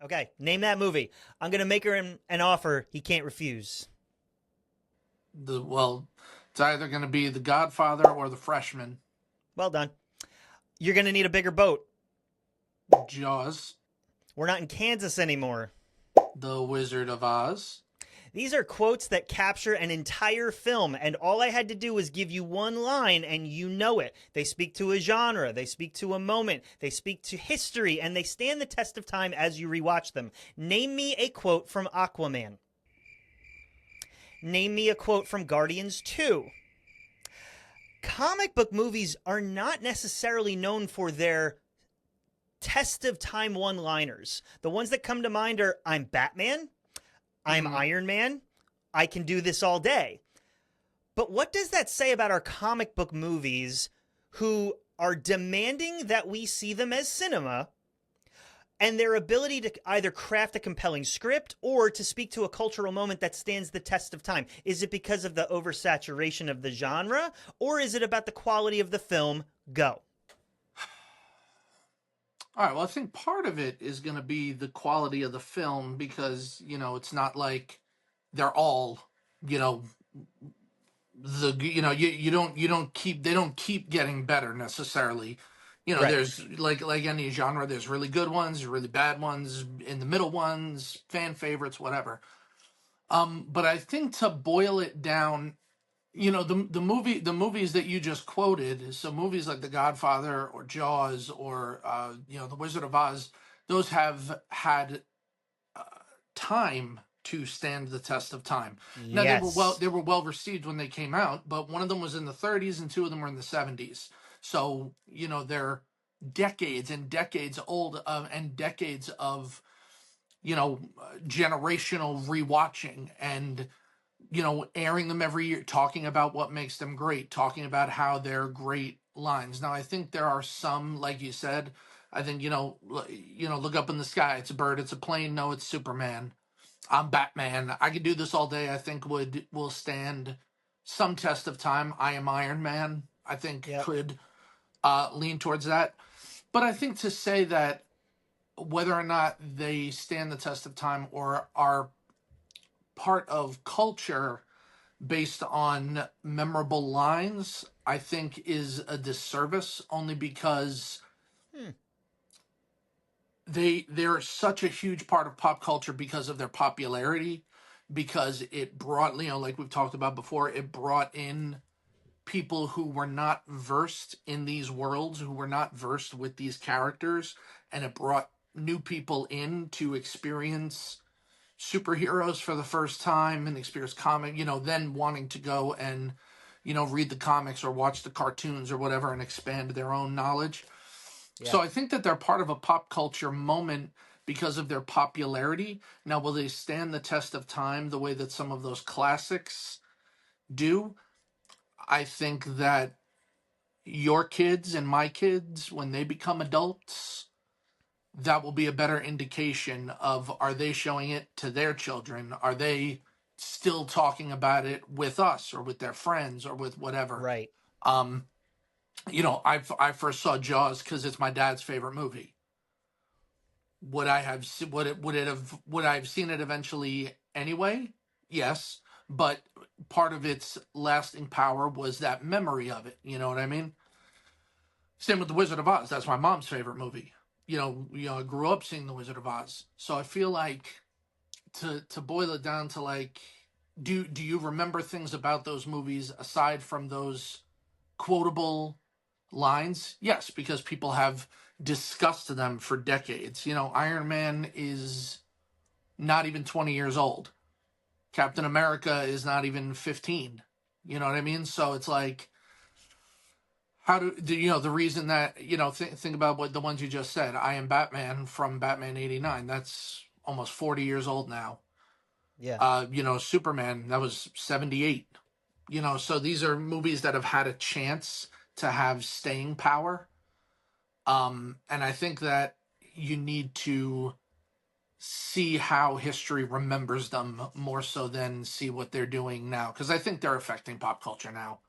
Okay, name that movie. I'm going to make her an offer he can't refuse. Well, it's either going to be The Godfather or The Freshman. Well done. You're going to need a bigger boat. Jaws, We're not in Kansas anymore. The Wizard of Oz. These are quotes that capture an entire film, and all I had to do was give you one line, and you know it. They speak to a genre, they speak to a moment, they speak to history, and they stand the test of time as you rewatch them. Name me a quote from Aquaman. Name me a quote from Guardians 2. Comic book movies are not necessarily known for their test of time one liners. The ones that come to mind are I'm Batman, I'm Mm, Iron Man, I can do this all day. But what does that say about our comic book movies who are demanding that we see them as cinema and their ability to either craft a compelling script or to speak to a cultural moment that stands the test of time? Is it because of the oversaturation of the genre, or is it about the quality of the film? Go. All right. Well, I think part of it is going to be the quality of the film because it's not like they're all you know you don't keep they don't keep getting better necessarily. Right. There's like any genre, there's really good ones, really bad ones, in the middle ones, fan favorites, whatever. But I think to boil it down, the movies that you just quoted, so movies like The Godfather or Jaws or The Wizard of Oz, those have had time to stand the test of time. Now Yes. they were well received when they came out, but one of them was in the 30s and two of them were in the 70s. So they're decades and decades old, and decades of generational rewatching and airing them every year, talking about what makes them great, talking about how they're great lines. Now I think there are some, like you said, I think look up in the sky, it's a bird, it's a plane, no, it's Superman. I'm Batman. I could do this all day. I think will stand some test of time. I am Iron Man. I think Yep. could lean towards that. But I think to say that whether or not they stand the test of time or are part of culture based on memorable lines, I think is a disservice. Only because Hmm. they're such a huge part of pop culture because of their popularity, because it brought, like we've talked about before, it brought in people who were not versed in these worlds, who were not versed with these characters, and it brought new people in to experience superheroes for the first time and experience comic, then wanting to go and read the comics or watch the cartoons or whatever and expand their own knowledge. Yeah. So I think that they're part of a pop culture moment because of their popularity. Now, will they stand the test of time the way that some of those classics do? I think that your kids and my kids, when they become adults, that will be a better indication of, are they showing it to their children? Are they still talking about it with us or with their friends or with whatever? Right. Um, I first saw Jaws because it's my dad's favorite movie. Would I have seen it eventually anyway? Yes, but part of its lasting power was that memory of it. You know what I mean? Same with The Wizard of Oz. That's my mom's favorite movie. I grew up seeing The Wizard of Oz, so I feel like to boil it down to like, do you remember things about those movies aside from those quotable lines? Yes, because people have discussed them for decades. Iron Man is not even 20 years old. Captain America is not even 15. You know what I mean? So it's like, how do the reason that think about what the ones you just said. I am Batman from Batman '89. That's almost 40 years old now. Yeah. Superman, that was 78. So these are movies that have had a chance to have staying power. And I think that you need to see how history remembers them more so than see what they're doing now, because I think they're affecting pop culture now.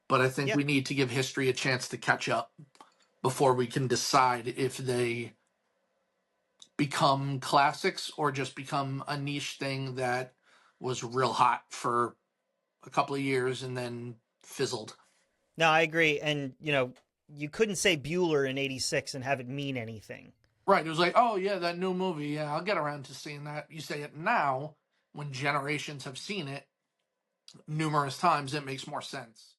But I think Yep. we need to give history a chance to catch up before we can decide if they become classics or just become a niche thing that was real hot for a couple of years and then fizzled. No, I agree. And, you couldn't say Bueller in 86 and have it mean anything. Right. It was like, oh, yeah, that new movie. Yeah, I'll get around to seeing that. You say it now when generations have seen it numerous times, it makes more sense.